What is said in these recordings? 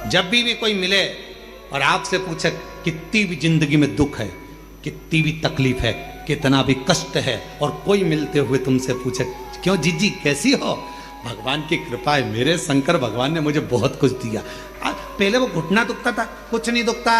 जब भी कोई मिले और आपसे पूछे कितनी भी जिंदगी में दुख है, कितनी भी तकलीफ है, कितना भी कष्ट है, और कोई मिलते हुए तुमसे पूछे क्यों जीजी कैसी हो, भगवान की कृपा है, मेरे शंकर भगवान ने मुझे बहुत कुछ दिया। पहले वो घुटना दुखता था, कुछ नहीं दुखता,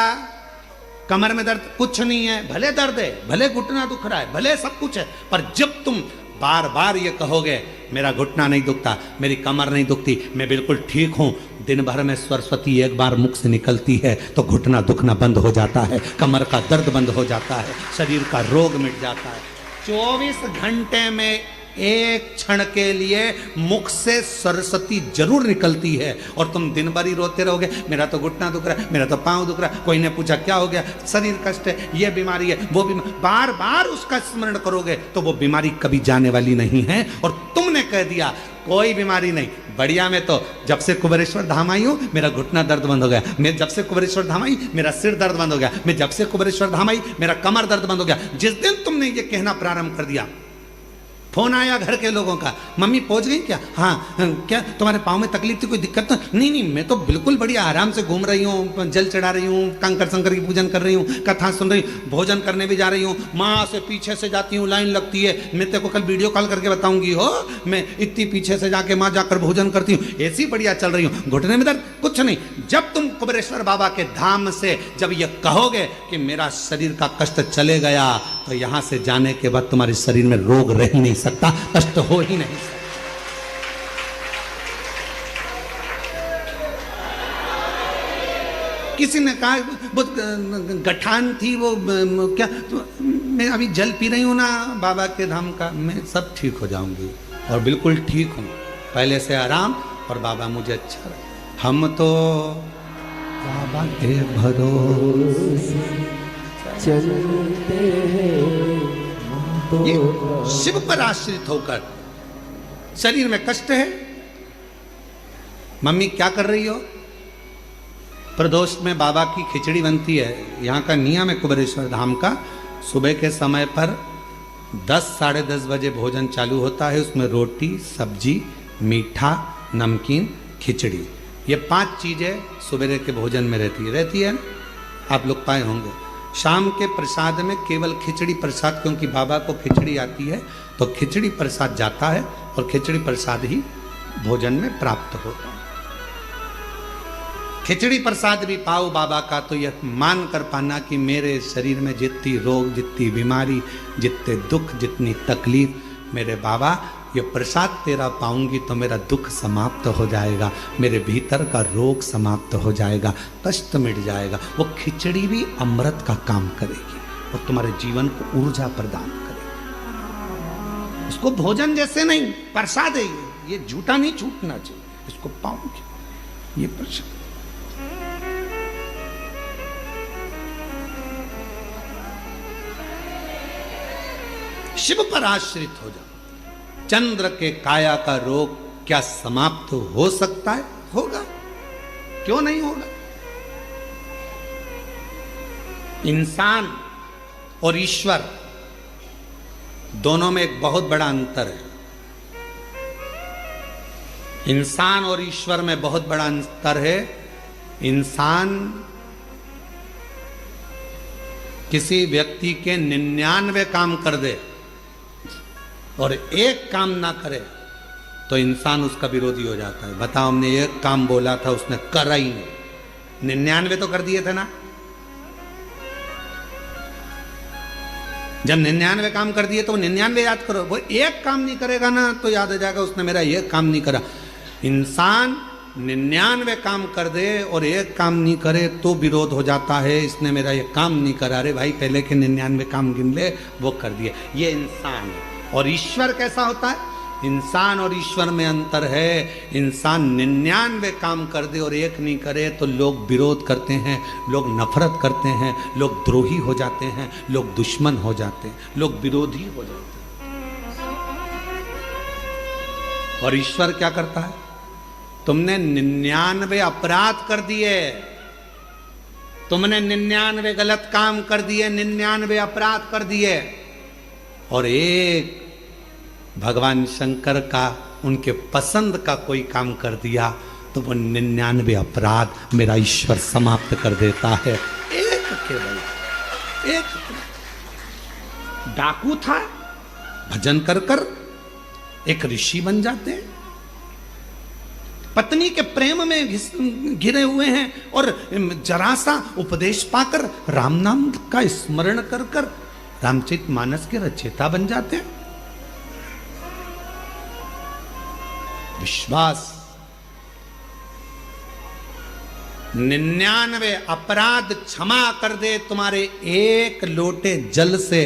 कमर में दर्द कुछ नहीं है, भले दर्द है, भले घुटना दुख रहा है, भले सब कुछ है, पर जब तुम बार बार ये कहोगे मेरा घुटना नहीं दुखता, मेरी कमर नहीं दुखती, मैं बिल्कुल ठीक हूं, दिन भर में सरस्वती एक बार मुख से निकलती है तो घुटना दुखना बंद हो जाता है, कमर का दर्द बंद हो जाता है, शरीर का रोग मिट जाता है। 24 घंटे में एक क्षण के लिए मुख से सरस्वती जरूर निकलती है, और तुम दिन भर ही रोते रहोगे मेरा तो घुटना दुख रहा है, मेरा तो पांव दुख रहा है, कोई ने पूछा क्या हो गया, शरीर कष्ट है, ये बीमारी है, वो बीमारी, बार बार उसका स्मरण करोगे तो वो बीमारी कभी जाने वाली नहीं है। और तुमने कह दिया कोई बीमारी नहीं, बढ़िया, मैं तो जब से कुबेरेश्वर धाम आई हूं मेरा घुटना दर्द बंद हो गया, मैं जब से कुबेरेश्वर धाम आई मेरा सिर दर्द बंद हो गया, मैं जब से कुबेरेश्वर धाम आई मेरा कमर दर्द बंद हो गया। जिस दिन तुमने ये कहना प्रारंभ कर दिया, फोन आया घर के लोगों का, मम्मी पहुंच गई क्या, हाँ क्या तुम्हारे पाँव में तकलीफ थी, कोई दिक्कत तो नहीं, नहीं मैं तो बिल्कुल बढ़िया आराम से घूम रही हूँ, जल चढ़ा रही हूँ, कंकर शंकर की पूजन कर रही हूँ, कथा सुन रही हूँ, भोजन करने भी जा रही हूँ, माँ से पीछे से जाती हूँ, लाइन लगती है, मैं तेरे को कल वीडियो कॉल करके बताऊंगी हो, मैं इतनी पीछे से जाके माँ जाकर भोजन करती हूँ, ऐसी बढ़िया चल रही हूँ, घुटने में दर्द कुछ नहीं। जब तुम कुबेरेश्वर बाबा के धाम से जब ये कहोगे कि मेरा शरीर का कष्ट चले गया, तो यहां से जाने के बाद तुम्हारे शरीर में रोग रह ही नहीं सकता, कष्ट हो ही नहीं सकता। किसी ने कहा बहुत गठान थी वो क्या, तो मैं अभी जल पी रही हूं ना बाबा के धाम का, मैं सब ठीक हो जाऊंगी, और बिल्कुल ठीक हूं, पहले से आराम, और बाबा मुझे अच्छा रहे। हम तो बाबा के भरोसे चलते हैं, ये शिव पर आश्रित होकर। शरीर में कष्ट है, मम्मी क्या कर रही हो, प्रदोष में बाबा की खिचड़ी बनती है, यहाँ का नियम है कुबेरेश्वर धाम का, सुबह के समय पर 10 साढ़े 10 बजे भोजन चालू होता है, उसमें रोटी सब्जी मीठा नमकीन खिचड़ी, ये 5 चीजें सुबह के भोजन में रहती है, आप लोग पाए होंगे। शाम के प्रसाद में केवल खिचड़ी प्रसाद, क्योंकि बाबा को खिचड़ी आती है तो खिचड़ी प्रसाद जाता है, और खिचड़ी प्रसाद ही भोजन में प्राप्त होता है। खिचड़ी प्रसाद भी पाओ बाबा का, तो यह मान कर पाना कि मेरे शरीर में जितनी रोग, जितनी बीमारी, जितने दुख, जितनी तकलीफ, मेरे बाबा ये प्रसाद तेरा पाऊंगी तो मेरा दुख समाप्त हो जाएगा, मेरे भीतर का रोग समाप्त हो जाएगा, कष्ट मिट जाएगा। वो खिचड़ी भी अमृत का काम करेगी और तुम्हारे जीवन को ऊर्जा प्रदान करेगी। इसको भोजन जैसे नहीं, प्रसाद है ये झूठा नहीं छूटना चाहिए, इसको पाऊंगी ये प्रसाद। शिव पर आश्रित हो जाओ। चंद्र के काया का रोग क्या समाप्त हो सकता है? होगा, क्यों नहीं होगा। इंसान और ईश्वर दोनों में एक बहुत बड़ा अंतर है। इंसान और ईश्वर में बहुत बड़ा अंतर है। इंसान किसी व्यक्ति के 99 काम कर दे और एक काम ना करे तो इंसान उसका विरोधी हो जाता है। बताओ, हमने एक काम बोला था, उसने करा ही नहीं, 99 तो कर दिए थे ना। जब 99 काम कर दिए तो 99 याद करो। वो एक काम नहीं करेगा ना तो याद आ जाएगा उसने मेरा एक काम नहीं करा। इंसान 99 काम कर दे और एक काम नहीं करे तो विरोध हो जाता है, इसने मेरा ये काम नहीं करा। अरे भाई, पहले के 99 काम गिन ले, वो कर दिए। ये इंसान है। और ईश्वर कैसा होता है? इंसान और ईश्वर में अंतर है। इंसान 99 काम कर दे और एक नहीं करे तो लोग विरोध करते हैं, लोग नफरत करते हैं, लोग द्रोही हो जाते हैं, लोग दुश्मन हो जाते हैं, लोग विरोधी हो जाते हैं। और ईश्वर क्या करता है? तुमने 99 अपराध कर दिए, तुमने 99 गलत काम कर दिए, 99 अपराध कर दिए, और एक भगवान शंकर का, उनके पसंद का कोई काम कर दिया तो वो 99 अपराध मेरा ईश्वर समाप्त कर देता है। एक केवल एक डाकू था, भजन कर कर एक ऋषि बन जाते हैं। पत्नी के प्रेम में घिरे हुए हैं और जरा सा उपदेश पाकर राम नाम का स्मरण कर कर रामचरितमानस के रचयिता बन जाते हैं। विश्वास 99 अपराध क्षमा कर दे तुम्हारे एक लोटे जल से।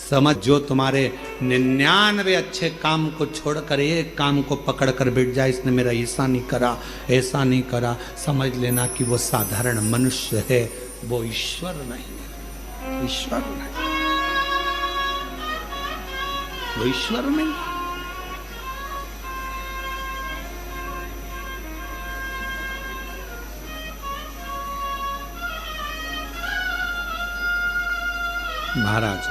समझ, जो तुम्हारे 99 अच्छे काम को छोड़कर एक काम को पकड़ कर बैठ जाए, इसने मेरा ऐसा नहीं करा, ऐसा नहीं करा, समझ लेना कि वो साधारण मनुष्य है, वो ईश्वर नहीं है। ईश्वर नहीं, वो ईश्वर नहीं। महाराज,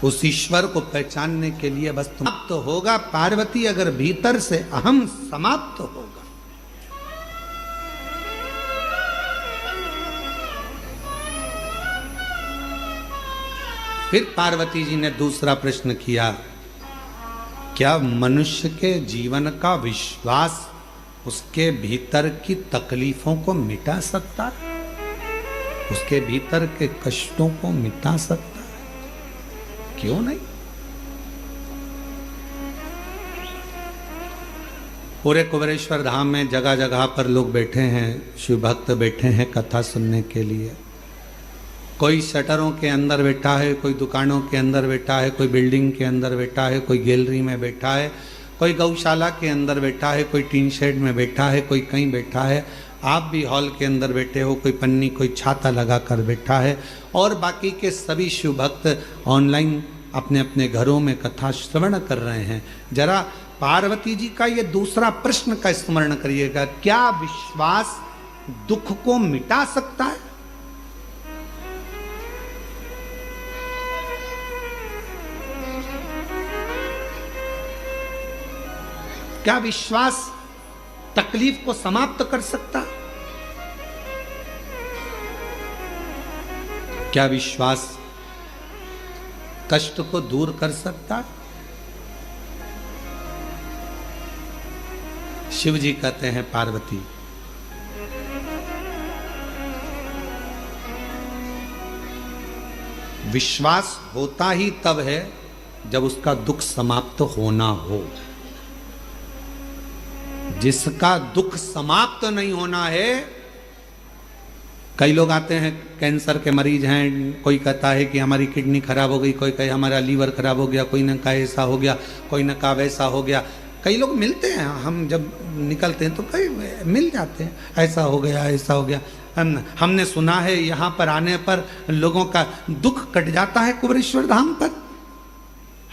उस ईश्वर को पहचानने के लिए बस समाप्त होगा पार्वती, अगर भीतर से अहम समाप्त होगा। फिर पार्वती जी ने दूसरा प्रश्न किया, क्या मनुष्य के जीवन का विश्वास उसके भीतर की तकलीफों को मिटा सकता है? उसके भीतर के कष्टों को मिटा सकता है? क्यों नहीं? पूरे कुबेरेश्वर धाम में जगह जगह पर लोग बैठे हैं, शिव भक्त बैठे हैं कथा सुनने के लिए। कोई शटरों के अंदर बैठा है, कोई दुकानों के अंदर बैठा है, कोई बिल्डिंग के अंदर बैठा है, कोई गैलरी में बैठा है, कोई गौशाला के अंदर बैठा है, कोई टीन शेड में बैठा है, कोई कहीं बैठा है। आप भी हॉल के अंदर बैठे हो, कोई पन्नी कोई छाता लगा कर बैठा है, और बाकी के सभी शिव भक्त ऑनलाइन अपने अपने घरों में कथा श्रवण कर रहे हैं। जरा पार्वती जी का ये दूसरा प्रश्न का स्मरण करिएगा, क्या विश्वास दुख को मिटा सकता है? क्या विश्वास तकलीफ को समाप्त कर सकता? क्या विश्वास कष्ट को दूर कर सकता? शिव जी कहते हैं, पार्वती, विश्वास होता ही तब है जब उसका दुख समाप्त होना हो। जिसका दुख समाप्त नहीं होना है, कई लोग आते हैं कैंसर के मरीज हैं, कोई कहता है कि हमारी किडनी खराब हो गई, कोई कहे हमारा लीवर खराब हो गया, कोई न कहा ऐसा हो गया, कोई न कहा वैसा हो गया। कई लोग मिलते हैं, हम जब निकलते हैं तो कई मिल जाते हैं, ऐसा हो गया, ऐसा हो गया। हमने सुना है यहाँ पर आने पर लोगों का दुख कट जाता है कुबेरेश्वर धाम पर।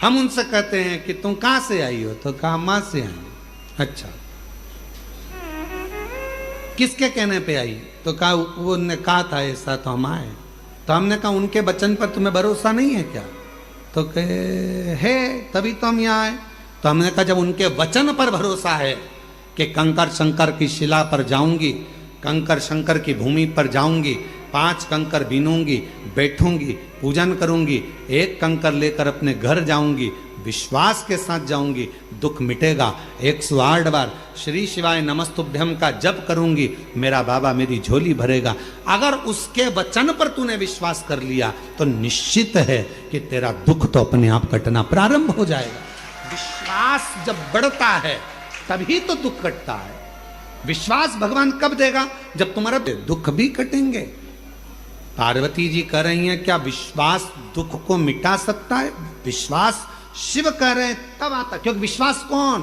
हम उनसे कहते हैं कि तुम कहाँ से आई हो? तो कहा माँ से आई। अच्छा, किसके कहने पे आई? तो कहा वो ने कहा था ऐसा, तो हम आए। तो हमने कहा उनके वचन पर तुम्हें भरोसा नहीं है क्या? तो कहे है, तभी तो हम यहाँ आए। तो हमने कहा जब उनके वचन पर भरोसा है कि कंकर शंकर की शिला पर जाऊंगी, कंकर शंकर की भूमि पर जाऊंगी, 5 कंकर बीनूंगी, बैठूंगी, पूजन करूंगी, एक कंकर लेकर अपने घर जाऊंगी, विश्वास के साथ जाऊंगी, दुख मिटेगा। 108 बार श्री शिवाय नमस्तुभ्यम का जप करूंगी, मेरा बाबा मेरी झोली भरेगा। अगर उसके वचन पर तूने विश्वास कर लिया तो निश्चित है कि तेरा दुख तो अपने आप कटना प्रारंभ हो जाएगा। विश्वास जब बढ़ता है तभी तो दुख कटता है। विश्वास भगवान कब देगा? जब तुम्हारा दुख भी कटेंगे। पार्वती जी कह रही हैं, क्या विश्वास दुख को मिटा सकता है? विश्वास शिव कह रहे हैं तब आता, क्योंकि विश्वास कौन?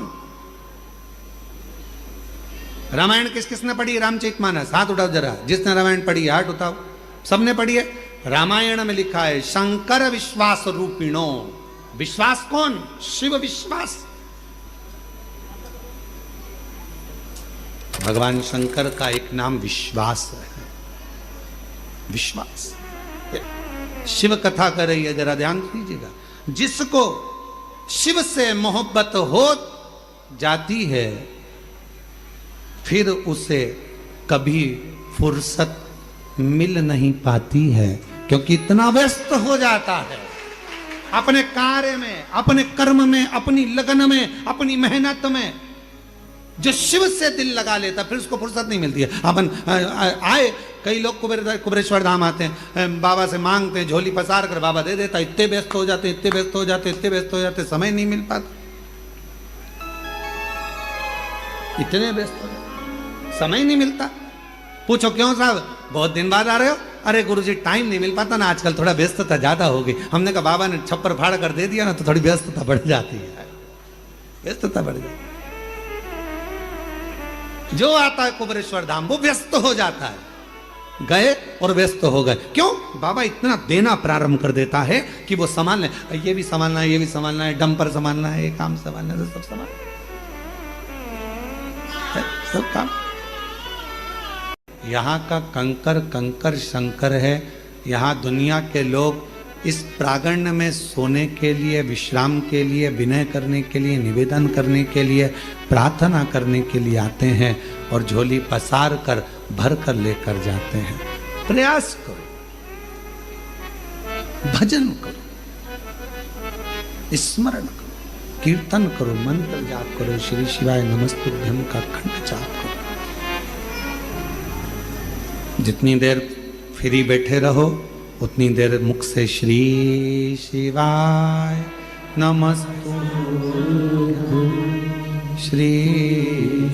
रामायण किस किसने पढ़ी? रामचरितमानस, हाथ उठाओ जरा। जिसने रामायण पढ़ी हाथ उठाओ। सबने पढ़ी है। रामायण में लिखा है शंकर विश्वास रूपिणो। विश्वास कौन? शिव विश्वास। भगवान शंकर का एक नाम विश्वास है। विश्वास। शिव कथा कर रही है, जरा ध्यान दीजिएगा। जिसको शिव से मोहब्बत हो जाती है, फिर उसे कभी फुर्सत मिल नहीं पाती है, क्योंकि इतना व्यस्त हो जाता है अपने कार्य में, अपने कर्म में, अपनी लगन में, अपनी मेहनत में। जो शिव से दिल लगा लेता फिर उसको फुर्सत नहीं मिलती है। अपन आए कई लोग कुबेरेश्वर धाम आते हैं, बाबा से मांगते हैं, झोली पसार कर बाबा दे देता, इतने व्यस्त हो जाते, इतने व्यस्त हो जाते, इतने व्यस्त हो जाते, समय नहीं मिल पाता, इतने व्यस्त हो जाते, समय नहीं मिलता। पूछो क्यों साहब, बहुत दिन बाद आ रहे हो? अरे गुरुजी टाइम नहीं मिल पाता ना, आजकल थोड़ा व्यस्तता ज्यादा हो गई। हमने कहा बाबा ने छप्पर फाड़ कर दे दिया ना, तो थोड़ी व्यस्तता बढ़ जाती है, व्यस्तता बढ़ जाती है। जो आता है कुबेरेश्वर धाम वो व्यस्त हो जाता है, गए और व्यस्त हो गए। क्यों? बाबा इतना देना प्रारंभ कर देता है कि वो संभाल ले, ये भी संभालना है, ये भी संभालना है, डंपर संभालना है, ये काम संभालना है, सब संभालना है, सब काम। यहाँ का कंकर कंकर शंकर है। यहाँ दुनिया के लोग इस प्रांगण में सोने के लिए, विश्राम के लिए, विनय करने के लिए, निवेदन करने के लिए, प्रार्थना करने के लिए आते हैं और झोली पसार कर भर कर लेकर जाते हैं। प्रयास करो, भजन करो, स्मरण करो, कीर्तन करो, मंत्र जाप करो, श्री शिवाय नमस्तुभ्यम का खंड जाप करो। जितनी देर फ्री बैठे रहो उतनी देर मुख से श्री शिवाय नमस्तुभ्यं, श्री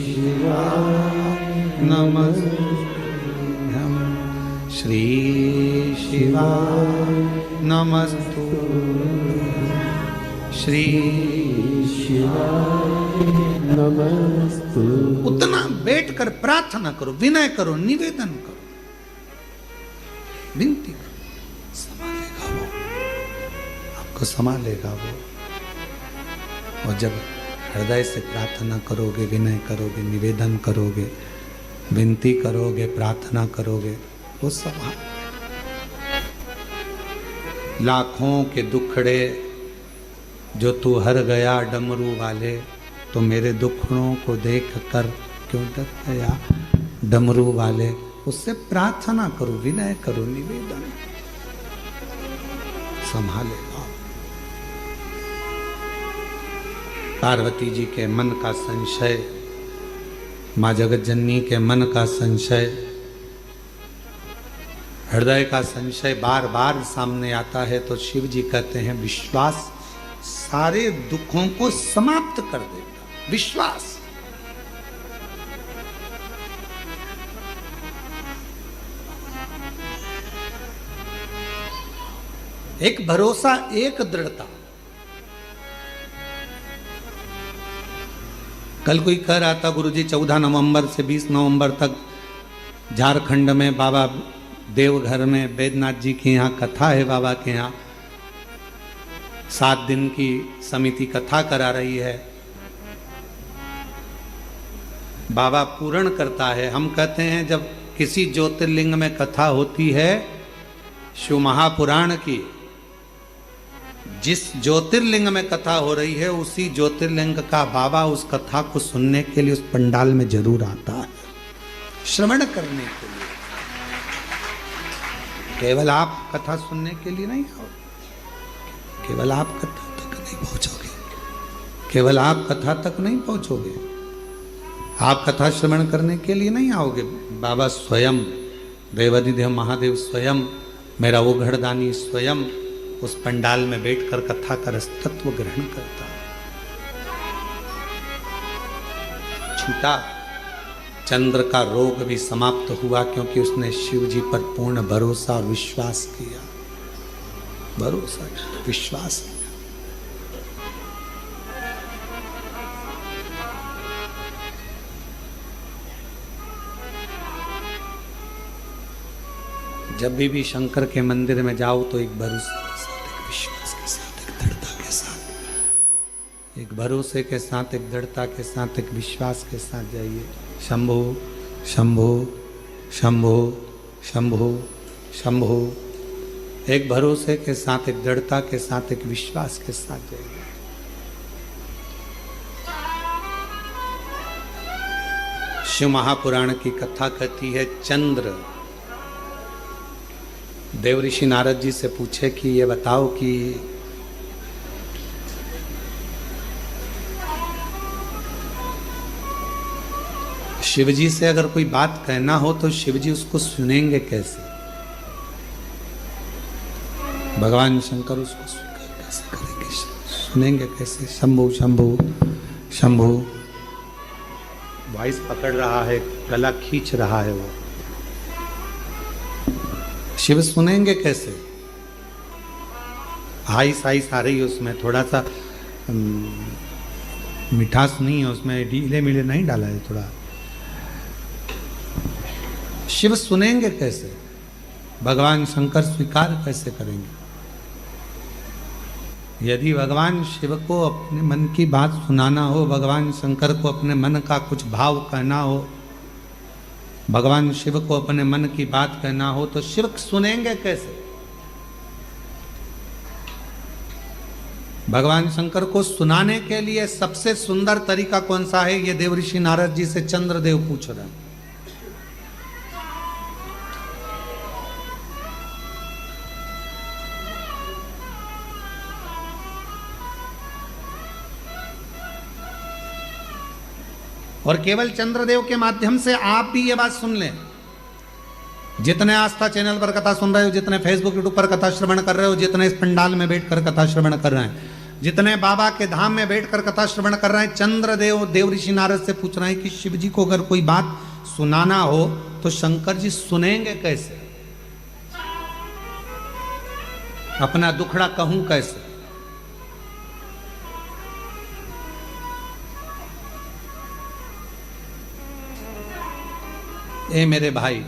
शिवाय नमस्तुभ्यं, श्री शिवाय नमस्तुभ्यं, श्री शिवाय नमस्तुभ्यं। उतना बैठकर प्रार्थना करो, विनय करो, निवेदन करो, विनती करो, संभालेगा वो, आपको संभालेगा वो। और जब हृदय से प्रार्थना करोगे, विनय करोगे, निवेदन करोगे, विनती करोगे, प्रार्थना करोगे, वो संभाल। लाखों के दुखड़े जो तू हर गया डमरू वाले, तो मेरे दुखड़ों को देख कर क्यों डर गया डमरू वाले। उससे प्रार्थना करो, विनय करो, निवेदन, संभालेगा। पार्वती जी के मन का संशय, मां जगत जननी के मन का संशय, हृदय का संशय बार बार सामने आता है, तो शिव जी कहते हैं विश्वास सारे दुखों को समाप्त कर देगा। विश्वास, एक भरोसा, एक दृढ़ता। कल कोई कह रहा था गुरुजी 14 नवंबर से 20 नवंबर तक झारखंड में बाबा देवघर में बैद्यनाथ जी के यहाँ कथा है। बाबा के यहाँ 7 दिन की समिति कथा करा रही है। बाबा पूर्ण करता है। हम कहते हैं जब किसी ज्योतिर्लिंग में कथा होती है, शिव महापुराण की, जिस ज्योतिर्लिंग में कथा हो रही है उसी ज्योतिर्लिंग का बाबा उस कथा को सुनने के लिए उस पंडाल में जरूर आता है, श्रवण करने के लिए। केवल आप कथा सुनने के लिए नहीं आओ, केवल आप कथा तक नहीं पहुंचोगे, केवल आप कथा तक नहीं पहुंचोगे, आप कथा श्रवण करने के लिए नहीं आओगे। बाबा स्वयं, देवाधिदेव महादेव स्वयं, मेरा वो घड़दानी स्वयं उस पंडाल में बैठकर कथा का रसतत्व ग्रहण करता है। छूटा चंद्र का रोग भी समाप्त हुआ, क्योंकि उसने शिव जी पर पूर्ण भरोसा और विश्वास किया। भरोसा, विश्वास किया। जब भी शंकर के मंदिर में जाओ तो एक भरोसे के साथ, एक विश्वास के साथ, एक दृढ़ता के साथ, एक भरोसे के साथ, एक दृढ़ता के साथ, एक विश्वास के साथ जाइए। शंभो शंभो शंभो शंभो शंभो, एक भरोसे के साथ, एक दृढ़ता के साथ, एक विश्वास के साथ जाइए। शिव महापुराण की कथा कहती है, चंद्र देव ऋषि नारद जी से पूछे कि ये बताओ कि शिवजी से अगर कोई बात कहना हो तो शिवजी उसको सुनेंगे कैसे? भगवान शंकर उसको स्वीकार कैसे करेंगे, सुनेंगे कैसे? शंभु शंभु शंभु वॉइस पकड़ रहा है, गला खींच रहा है, वो शिव सुनेंगे कैसे? आइस आइस आ रही है उसमें, थोड़ा सा मिठास नहीं है उसमें, ढीले मिले नहीं डाला है थोड़ा। शिव सुनेंगे कैसे? भगवान शंकर स्वीकार कैसे करेंगे? यदि भगवान शिव को अपने मन की बात सुनाना हो, भगवान शंकर को अपने मन का कुछ भाव कहना हो, भगवान शिव को अपने मन की बात कहना हो, तो शिव सुनेंगे कैसे? भगवान शंकर को सुनाने के लिए सबसे सुंदर तरीका कौन सा है, ये देव ऋषि नारद जी से चंद्रदेव पूछ रहे हैं। और केवल चंद्रदेव के माध्यम से आप भी ये बात सुन लें। जितने आस्था चैनल पर कथा सुन रहे हो, जितने फेसबुक यूट्यूब पर कथा श्रवण कर रहे हो, जितने इस पंडाल में बैठकर कथा श्रवण कर रहे हैं, जितने बाबा के धाम में बैठकर कथा श्रवण कर रहे हैं, चंद्रदेव देव ऋषि नारद से पूछ रहे हैं कि शिव जी को अगर कोई बात सुनाना हो तो शंकर जी सुनेंगे कैसे? अपना दुखड़ा कहूं कैसे? ए मेरे भाई,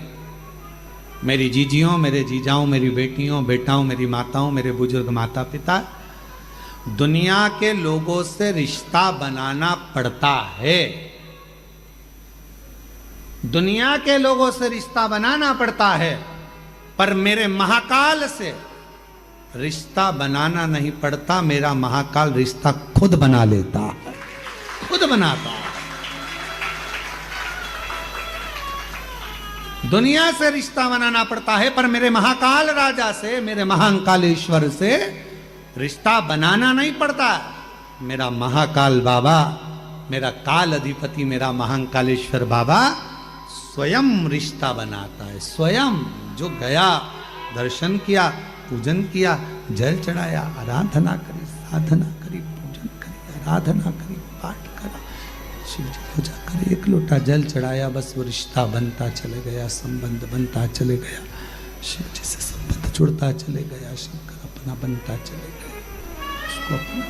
मेरी जीजियों, मेरे जीजाओं, मेरी बेटियों, बेटाओं, मेरी माताओं, मेरे बुजुर्ग माता पिता, दुनिया के लोगों से रिश्ता बनाना पड़ता है। दुनिया के लोगों से रिश्ता बनाना पड़ता है, पर मेरे महाकाल से रिश्ता बनाना नहीं पड़ता। मेरा महाकाल रिश्ता खुद बना लेता है, खुद बनाता है। दुनिया से रिश्ता बनाना पड़ता है, पर मेरे महाकाल राजा से, मेरे महाकालेश्वर से रिश्ता बनाना नहीं पड़ता। मेरा महाकाल बाबा, मेरा काल अधिपति, मेरा महाकालेश्वर बाबा स्वयं रिश्ता बनाता है। स्वयं जो गया, दर्शन किया, पूजन किया, जल चढ़ाया, आराधना करी, साधना करी, पूजन करी, आराधना करी, पाठ करा, शिव जी पूजा करे, एक लोटा जल चढ़ाया, बस वो रिश्ता बनता चले गया, संबंध बनता चले गया, शिव जी से संबंध जुड़ता चले गया, शंकर अपना बनता चले गया, उसको अपना